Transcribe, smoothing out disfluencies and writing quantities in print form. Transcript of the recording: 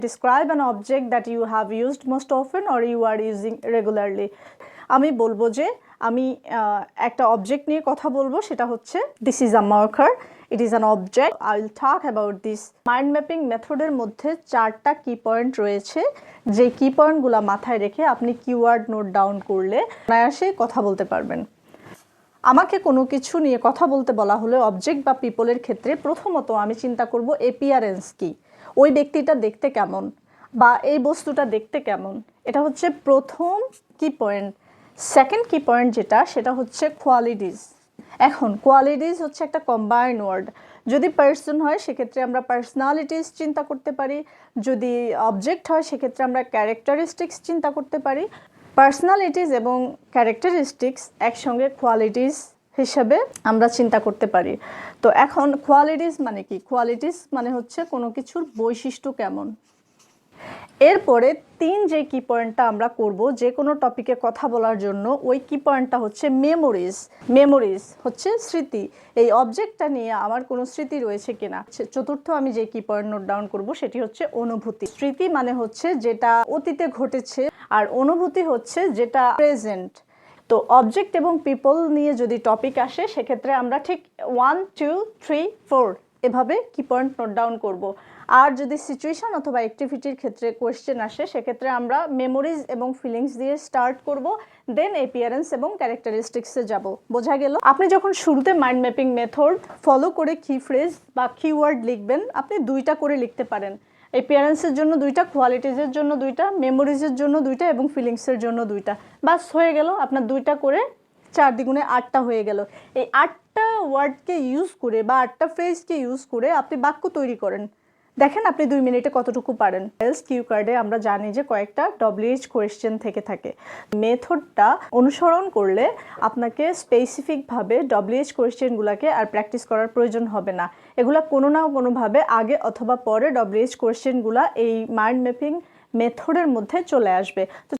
Describe an object that you have used most often or you are using regularly. আমি বলবো যে আমি একটা অবজেক্ট নিয়ে কথা বলবো, সেটা হচ্ছে this is a marker. It is an object. I will talk about this. Mind mapping মেথডের মধ্যে 4টা কি পয়েন্ট রয়েছে, যে কি পয়েন্টগুলো মাথায় রেখে আপনি কিওয়ার্ড নোট ডাউন করলে অনায়াসে কথা বলতে পারবেন। আমাকে কোনো কিছু নিয়ে কথা বলতে বলা হলে অবজেক্ট বা পিপলের ক্ষেত্রে প্রথমত আমি চিন্তা করব এপিয়ারেন্স কি, ওই ব্যক্তিটা দেখতে কেমন বা এই বস্তুটা দেখতে কেমন, এটা হচ্ছে প্রথম কি পয়েন্ট। সেকেন্ড কি পয়েন্ট যেটা, সেটা হচ্ছে কোয়ালিটিস। এখন কোয়ালিটিস হচ্ছে একটা কম্বাইন্ড ওয়ার্ড। যদি পার্সন হয় সেক্ষেত্রে আমরা পার্সোনালিটিস চিন্তা করতে পারি, যদি অবজেক্ট হয় সেক্ষেত্রে আমরা ক্যারেক্টারিস্টিক্স চিন্তা করতে পারি। পার্সোনালিটিস এবং ক্যারেক্টারিস্টিক্স একসঙ্গে কোয়ালিটিস হিসেবে আমরা চিন্তা করতে পারি। তো এখন কোয়ালিটিস মানে কি? কোয়ালিটিস মানে হচ্ছে কোনো কিছুর বৈশিষ্ট্য কেমন। এরপরে যে কি পয়েন্টটা আমরা করব যে কোনো টপিকে কথা বলার জন্য, ওই কি পয়েন্টটা হচ্ছে মেমোরিজ। মেমোরিজ হচ্ছে স্মৃতি। এই অবজেক্টটা নিয়ে আমার কোনো স্মৃতি রয়েছে কিনা। চতুর্থ আমি যে কি পয়েন্ট নোট ডাউন করব সেটি হচ্ছে অনুভূতি। স্মৃতি মানে হচ্ছে যেটা অতীতে ঘটেছে, আর অনুভূতি হচ্ছে যেটা প্রেজেন্ট। তো অবজেক্ট এবং পিপল নিয়ে যদি টপিক আসে সেক্ষেত্রে আমরা ঠিক 1 2 3 4 এভাবে কি পয়েন্ট নোট ডাউন করব। আর যদি সিচুয়েশন অথবা অ্যাক্টিভিটির ক্ষেত্রে কোয়েশ্চেন আসে সেক্ষেত্রে আমরা মেমোরিজ এবং ফিলিংস দিয়ে স্টার্ট করব, দেন অ্যাপিয়ারেন্স এবং ক্যারেক্টারিস্টিক্সে যাব। বোঝা গেল? আপনি যখন শুরুতে মাইন্ড ম্যাপিং মেথড ফলো করে কি ফ্রেজ বা কিওয়ার্ড লিখবেন, আপনি 2টা করে লিখতে পারেন। অ্যাপিয়ারেন্সের জন্য 2টা, কোয়ালিটিজের জন্য 2টা, মেমোরিজের জন্য 2টা এবং ফিলিংসের জন্য 2টা। বাস হয়ে গেল, আপনার 2টা করে 4 দ্বিগুণে 8টা হয়ে গেল। এই 8টা ওয়ার্ডকে ইউজ করে বা 8টা ফ্রেজকে ইউজ করে আপনি বাক্য তৈরি করেন। দেখেন আপনি 2 মিনিটে কতটুকু পারেন। এলস কিউ কার্ডে আমরা জানি যে কয়েকটা WH কোয়েশ্চেন থেকে থাকে। মেথডটা অনুসরণ করলে আপনাকে স্পেসিফিকভাবে WH কোয়েশ্চেনগুলোকে আর প্র্যাকটিস করার প্রয়োজন হবে না। এগুলা কোনো না কোনোভাবে আগে অথবা পরে WH কোয়েশ্চেনগুলো এই মাইন্ড ম্যাপিং মেথডের মধ্যে চলে আসবে। তো